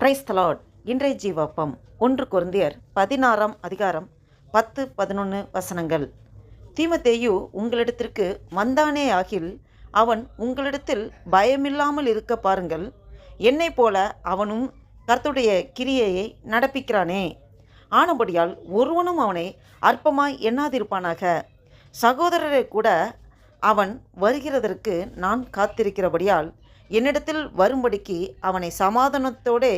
Praise the Lord. இன்றைய ஜீவாப்பம் 1 கொரிந்தியர் 16 அதிகாரம் 10-11 வசனங்கள். தீமோத்தேயு உங்களிடத்திற்கு வந்தானே ஆகில் அவன் உங்களிடத்தில் பயமில்லாமல் இருக்க பாருங்கள். என்னைப் போல அவனும் கர்த்தருடைய கிரியையை நடப்பிக்கிறானே. ஆனபடியால் ஒருவனும் அவனை அற்பமாய் எண்ணாதிருப்பானாக. சகோதரரை கூட அவன் வருகிறதற்கு நான் காத்திருக்கிறபடியால் என்னிடத்தில் வரும்படிக்கு அவனை சமாதானத்தோடே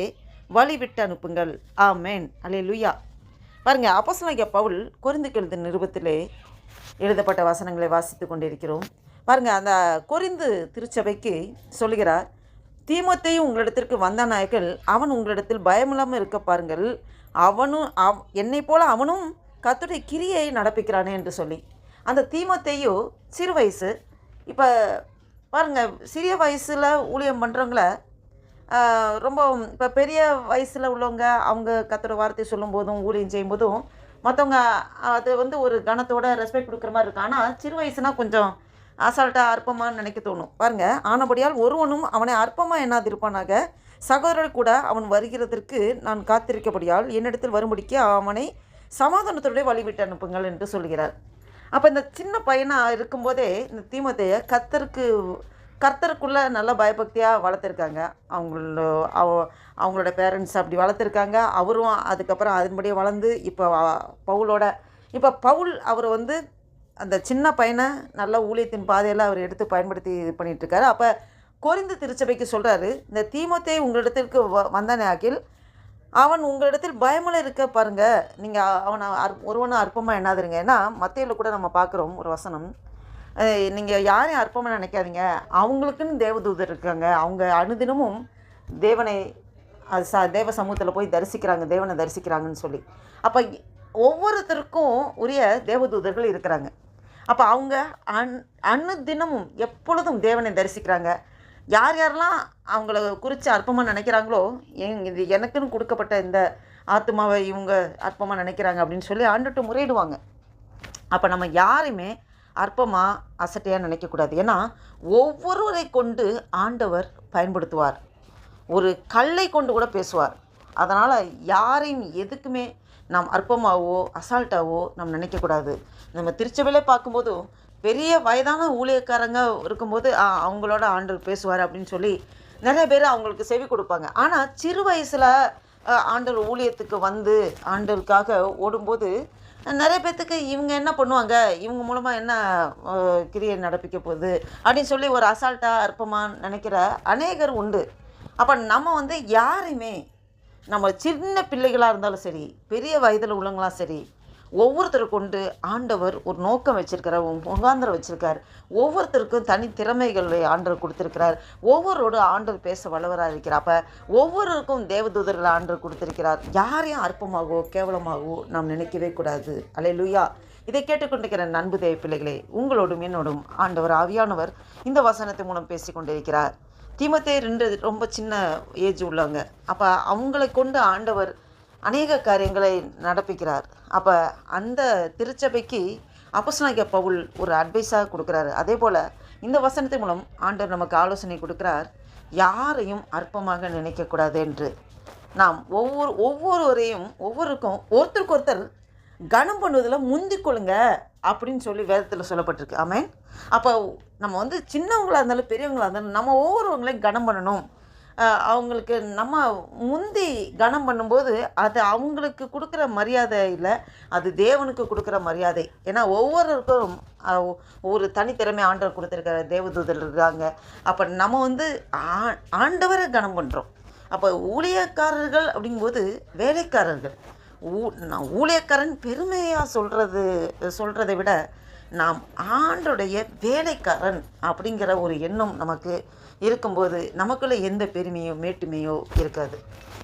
வழிவிட்டு அனுப்புங்கள். ஆமேன். அல்லேலூயா. பாருங்க, அப்போஸ்தலனாகிய பவுல் கொரிந்துக்கு எழுதின நிருபத்திலே எழுதப்பட்ட வசனங்களை வாசித்து கொண்டிருக்கிறோம். பாருங்க, அந்த கொரிந்து திருச்சபைக்கு சொல்லுகிறார், தீமோத்தேயு உங்களிடத்திற்கு வந்தானாய்கள் அவன் உங்களிடத்தில் பயமில்லாமல் இருக்க பாருங்கள். அவனும் என்னை போல அவனும் கர்த்தருடைய கிரியை நடப்பிக்கிறானே என்று சொல்லி. அந்த தீமோத்தேயு சிறு வயசு. இப்போ பாருங்கள், சிறிய வயசில் ஊழியம் பண்ணுறவங்கள ரொம்ப இப்போ பெரிய வயசில் உள்ளவங்க அவங்க கர்த்தருடைய வார்த்தை சொல்லும்போதும் ஊழியம் செய்யும்போதும் மற்றவங்க அது ஒரு கனத்தோட ரெஸ்பெக்ட் கொடுக்குற மாதிரி இருக்கும். ஆனால் சிறு வயசுனா கொஞ்சம் அசால்ட்டாக அற்பமாக நினைக்க தோணும். பாருங்கள், ஆனபடியால் ஒருவனும் அவனை அற்பமாக எண்ணாதிருப்பானாக. சகோதரர் கூட அவன் வருகிறதற்கு நான் காத்திருக்கபடியால் என்னிடத்தில் வரும்படிக்கு அவனை சமாதானத்தோடைய வழிவிட்டு அனுப்புங்கள் என்று சொல்கிறார். அப்போ இந்த சின்ன பையனாக இருக்கும்போதே இந்த தீமோத்தேயை கர்த்தருக்குள்ளே நல்ல பயபக்தியாக வளர்த்துருக்காங்க. அவங்களோட பேரண்ட்ஸ் அப்படி வளர்த்துருக்காங்க. அவரும் அதுக்கப்புறம் அதன்படியே வளர்ந்து இப்போ பவுல் அவர் அந்த சின்ன பையனை நல்ல ஊழியத்தின் பாதையில் அவர் எடுத்து பயன்படுத்தி இது பண்ணிகிட்ருக்காரு. அப்போ கொரிந்து திருச்சபைக்கு சொல்கிறாரு, இந்த தீமோத்தேயு உங்களிடத்திற்கு வந்தானே ஆகில் அவன் உங்களிடத்தில் பயமில் இருக்க பாருங்கள். நீங்கள் அவனை ஒருவனும் அற்பமாக எண்ணாதுருங்க. ஏன்னா மத்தேயுல கூட நம்ம பார்க்குறோம் ஒரு வசனம், நீங்கள் யாரையும் அற்பமாக நினைக்காதீங்க, அவங்களுக்குன்னு தேவதூதர் இருக்காங்க, அவங்க அனுதினமும் தேவனை தேவ சமூகத்தில் போய் தேவனை தரிசிக்கிறாங்கன்னு சொல்லி. அப்போ ஒவ்வொருத்தருக்கும் உரிய தேவதூதர்கள் இருக்கிறாங்க. அப்போ அவங்க அனுதினமும் எப்பொழுதும் தேவனை தரிசிக்கிறாங்க. யார் யாரெல்லாம் அவங்கள குறித்து அற்பமாக நினைக்கிறாங்களோ, இது எனக்குன்னு கொடுக்கப்பட்ட இந்த ஆத்மாவை இவங்க அற்பமாக நினைக்கிறாங்க அப்படின்னு சொல்லி ஆண்டுட்டு முறையிடுவாங்க. அப்போ நம்ம யாரையுமே அற்பமாக அசட்டையாக நினைக்கக்கூடாது. ஏன்னா ஒவ்வொருவரை கொண்டு ஆண்டவர் பயன்படுத்துவார். ஒரு கல்லை கொண்டு கூட பேசுவார். அதனால் யாரையும் எதுக்குமே நாம் அற்பமாகவோ அசால்ட்டாகவோ நம்ம நினைக்கக்கூடாது. நம்ம திருச்சபையிலே பார்க்கும்போதும் பெரிய வயதான ஊழியக்காரங்க இருக்கும்போது அவங்களோட ஆண்டவர் பேசுவார் அப்படின்னு சொல்லி நிறைய பேர் அவங்களுக்கு செவி கொடுப்பாங்க. ஆனால் சிறு வயசில் ஆண்டவர் ஊழியத்துக்கு ஆண்டவருக்காக ஓடும்போது நிறைய பேர்த்துக்கு இவங்க என்ன பண்ணுவாங்க, இவங்க மூலமாக என்ன கிரியை நடப்பிக்க போகுது அப்படின்னு சொல்லி ஒரு அசால்ட்டாக அற்பமாக நினைக்கிற அநேகர் உண்டு. அப்போ நம்ம யாரையுமே, நம்ம சின்ன பிள்ளைகளாக இருந்தாலும் சரி, பெரிய வயதில் உள்ளவங்களாம் சரி, ஒவ்வொருத்தரை கொண்டு ஆண்டவர் ஒரு நோக்கம் வச்சுருக்கிறார், முகாந்திரம் வச்சுருக்கார். ஒவ்வொருத்தருக்கும் தனி திறமைகளை ஆண்டவர் கொடுத்துருக்கிறார். ஒவ்வொருவரோடு ஆண்டவர் பேச வல்லவராக இருக்கிறார். அப்போ ஒவ்வொருவருக்கும் தேவதூதர்களை ஆண்டவர் கொடுத்துருக்கிறார். யாரையும் அற்பமாகவோ கேவலமாகவோ நாம் நினைக்கவே கூடாது. அல்லேலூயா. இதை கேட்டுக்கொண்டிருக்கிற அன்பு தேவ பிள்ளைகளே, உங்களோடும் என்னோடும் ஆண்டவர் ஆவியானவர் இந்த வசனத்தின் மூலம் பேசி கொண்டிருக்கிறார். தீமோத்தேயு ரொம்ப சின்ன ஏஜ் உள்ளவங்க. அப்போ அவங்களை கொண்டு ஆண்டவர் அநேக காரியங்களை நடப்பிக்கிறார். அப்போ அந்த திருச்சபைக்கு அப்போஸ்தலனாகிய பவுல் ஒரு அட்வைஸாக கொடுக்குறாரு. அதே போல் இந்த வசனத்தின் மூலம் ஆண்டவர் நமக்கு ஆலோசனை கொடுக்குறார், யாரையும் அற்பமாக நினைக்கக்கூடாது என்று. நாம் ஒவ்வொருவருக்கும் ஒருத்தருக்கு ஒருத்தர் கனம் பண்ணுவதில் முந்திக்கொள்ளுங்க அப்படின்னு சொல்லி வேதத்தில் சொல்லப்பட்டிருக்கு. ஆமென். அப்போ நம்ம சின்னவங்களாக இருந்தாலும் பெரியவங்களாக இருந்தாலும் நம்ம ஒவ்வொருவங்களையும் கனம் பண்ணணும். அவங்களுக்கு நம்ம முந்தி கனம் பண்ணும்போது அது அவங்களுக்கு கொடுக்குற மரியாதை இல்லை, அது தேவனுக்கு கொடுக்குற மரியாதை. ஏன்னா ஒவ்வொருவருக்கும் ஒரு தனித்திறமை ஆண்டவர் கொடுத்துருக்கிற தேவதூதர் இருக்காங்க. அப்போ நம்ம ஆண்டவரை கனம் பண்ணுறோம். அப்போ ஊழியக்காரர்கள் அப்படிங்கும்போது வேலைக்காரர்கள். ஊழியக்காரன் பெருமையாக சொல்கிறதை விட நாம் ஆண்டோடைய வேலைக்காரன் அப்படிங்கிற ஒரு எண்ணம் நமக்கு இருக்கும்போது நமக்குள்ளே எந்த பெருமையோ மேட்டுமையோ இருக்காது.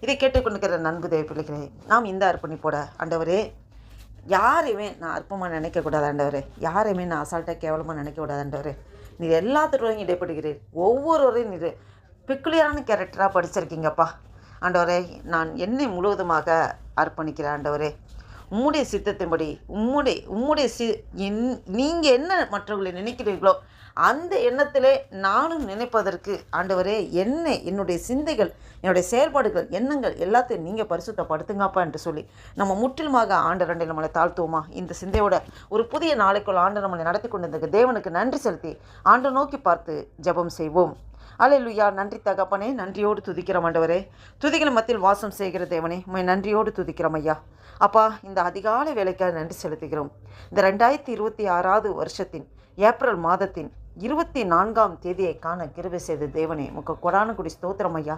இதை கேட்டுக்கொண்டிருக்கிற நண்பு தேவ பிள்ளைகளே, நாம் இந்த அர்ப்பணிப்போட, ஆண்டவரே யாரையுமே நான் அற்பமாக நினைக்கக்கூடாது ஆண்டவரே, யாரையுமே நான் அசால்ட்டாக கேவலமாக நினைக்கக்கூடாது ஆண்டவரே. நீர் எல்லாத்துட்டும் இடைப்படுகிறீர். ஒவ்வொருவரையும் நீர் பெக்குலியரான கேரக்டராக படிச்சிருக்கீங்கப்பா. ஆண்டவரே, நான் என்னை முழுவதுமாக அர்ப்பணிக்கிறேன் ஆண்டவரே. உம்முடைய சித்தத்தின்படி உம்முடைய நீங்கள் என்ன மற்றவர்களை நினைக்கிறீர்களோ அந்த எண்ணத்திலே நானும் நினைப்பதற்கு ஆண்டவரே என்னுடைய சிந்தைகள், என்னுடைய செயல்பாடுகள், எண்ணங்கள் எல்லாத்தையும் நீங்கள் பரிசுத்தப்படுத்துங்கப்பா என்று சொல்லி நம்ம முற்றிலுமாக ஆண்டவரண்டை நம்மளை தாழ்த்துவோமா? இந்த சிந்தையோட ஒரு புதிய நாளைக்குள் ஆண்டு நம்மளை நடத்தி கொண்டிருந்த தேவனுக்கு நன்றி செலுத்தி ஆண்டு நோக்கி பார்த்து ஜெபம் செய்வோம். அல்லேலூயா. நன்றி தகப்பனே, நன்றியோடு துதிக்கிறோம் ஆண்டவரே. துதிகளை மத்தியில் வாசம் செய்கிற தேவனே, உம்மை நன்றியோடு துதிக்கிறோம் ஐயா. அப்பா, இந்த அதிகாலை வேலைக்காக நன்றி செலுத்துகிறோம். இந்த 2026 வருஷத்தின் ஏப்ரல் மாதத்தின் 24ஆம் தேதியை காண கிருபை செய்த தேவனே, உமக்கு கொடான குடி ஸ்தோத்திரம் ஐயா.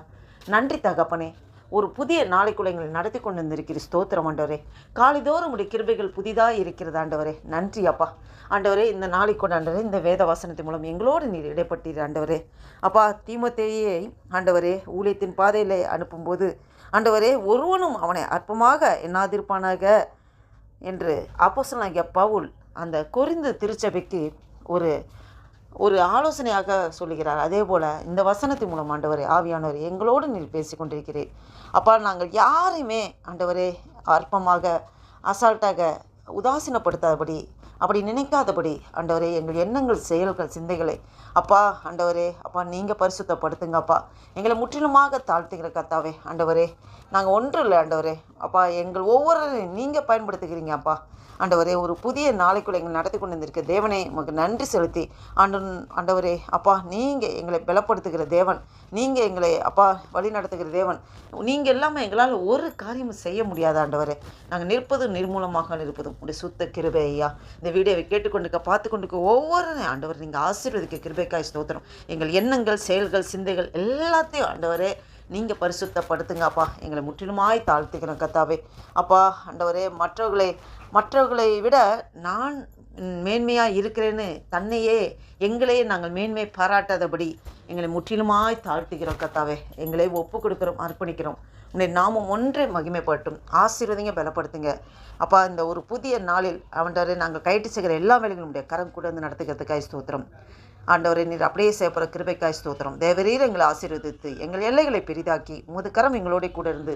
நன்றி தகப்பனே. ஒரு புதிய நாளைக்குள்ள எங்களை நடத்தி கொண்டு வந்திருக்கிற ஸ்தோத்திரம் ஆண்டவரே. காலைதோறும் உடைய கிருபைகள் புதிதாக இருக்கிறது ஆண்டவரே. நன்றி அப்பா. ஆண்டவரே, இந்த நாளைக்கு ஆண்டவரே, இந்த வேத வசனத்தின் மூலம் எங்களோடு நீர் இடைப்பட்டீர் ஆண்டவரே. அப்பா, தீமோத்தேயுவை ஆண்டவரே ஊழியத்தின் பாதையில் அனுப்பும்போது ஆண்டவரே, ஒருவனும் அவனை அற்பமாக எண்ணாதிருப்பானாக என்று அப்போஸ்தலனாகிய பவுல் அந்த கொரிந்து திருச்சபைக்கு ஒரு ஆலோசனையாக சொல்லுகிறார். அதே போல் இந்த வசனத்தின் மூலம் ஆண்டவரே, ஆவியானவர் எங்களோடு நீர் பேசி கொண்டிருக்கிறீர் அப்பா. நாங்கள் யாரையுமே ஆண்டவரே அற்பமாக, அசால்ட்டாக, உதாசீனப்படுத்தாதபடி, அப்படி நினைக்காதபடி ஆண்டவரே, எங்கள் எண்ணங்கள், செயல்கள், சிந்தைகளை அப்பா ஆண்டவரே, அப்பா நீங்கள் பரிசுத்தப்படுத்துங்கப்பா. எங்களை முற்றிலுமாக தாழ்த்துகிற கர்த்தாவே ஆண்டவரே, நாங்கள் ஒன்றும் இல்லை ஆண்டவரே. அப்பா, எங்கள் ஒவ்வொருவரையும் நீங்கள் பயன்படுத்துகிறீங்க அப்பா. ஆண்டவரே, ஒரு புதிய நாளைக்குள்ள எங்களை நடத்தி கொண்டு வந்திருக்க தேவனே, உங்களுக்கு நன்றி செலுத்தி ஆண்டவரே, அப்பா நீங்கள் எங்களை பலப்படுத்துகிற தேவன், நீங்கள் எங்களை அப்பா வழி நடத்துகிற தேவன். நீங்கள் எல்லாமே எங்களால் ஒரு காரியமும் செய்ய முடியாத ஆண்டவரே. நாங்கள் நிற்பதும் நிர்மூலமாக இருப்பதும் உடைய சுத்த கிருபை ஐயா. இந்த வீடியோவை கேட்டுக்கொண்டுக்க பார்த்து கொண்டுக்க ஒவ்வொரு ஆண்டவர் நீங்கள் ஆசீர்வதிக்க கிருபைக்காய் ஸ்தோத்திரம். எங்கள் எண்ணங்கள், செயல்கள், சிந்தைகள் எல்லாத்தையும் ஆண்டவரே நீங்கள் பரிசுத்தப்படுத்துங்கப்பா. எங்களை முற்றிலுமாய் தாழ்த்துக்கிறோம் கர்த்தாவே. அப்பா ஆண்டவரே, மற்றவர்களை விட நான் மேன்மையாக இருக்கிறேன்னு எங்களையே நாங்கள் மேன்மை பாராட்டாதபடி எங்களை முற்றிலுமாய் தாழ்த்துகிறோம் கர்த்தாவே. எங்களை ஒப்பு கொடுக்குறோம், அர்ப்பணிக்கிறோம். உன்னுடைய நாமம் ஒன்றே மகிமைப்பட்டும். ஆசீர்வதிங்க, பலப்படுத்துங்க அப்பா. இந்த ஒரு புதிய நாளில் ஆண்டவரே, நாங்கள் கைட்டு செய்கிற எல்லா வேலைகளும் உடைய கரம் கூட வந்து நடத்துக்கிறதுக்காய் ஸ்தோத்திரம் ஆண்டவரே. நீர் அப்படியே செய்யப்படுற கிருபைக்காய் ஸ்தோத்திரம். தேவரீர் எங்களை ஆசீர்வதித்து எங்கள் எல்லைகளை பெரிதாக்கி உமது கரம் எங்களோட கூட இருந்து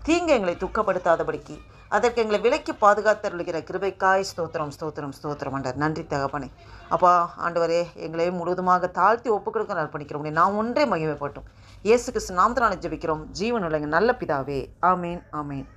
தீங்கு எங்களை துக்கப்படுத்தாதபடிக்கு அதற்கு எங்களை விலைக்கு பாதுகாத்தருளுகிற கிருபைக்காய் ஸ்தோத்திரம், ஸ்தோத்திரம், ஸ்தோத்திரம் ஆண்டவர். நன்றி தகப்பனே. அப்பா ஆண்டவரே, எங்களை முழுவதுமாக தாழ்த்தி ஒப்புக்கொடுக்க அர்ப்பணிக்கிறோம். நான் ஒன்றே மகிமைப்பட்டோம். இயேசு கிறிஸ்து நாமத்தினாலே ஜெபிக்கிறோம், ஜீவனுள்ள நல்ல பிதாவே. ஆமேன், ஆமேன்.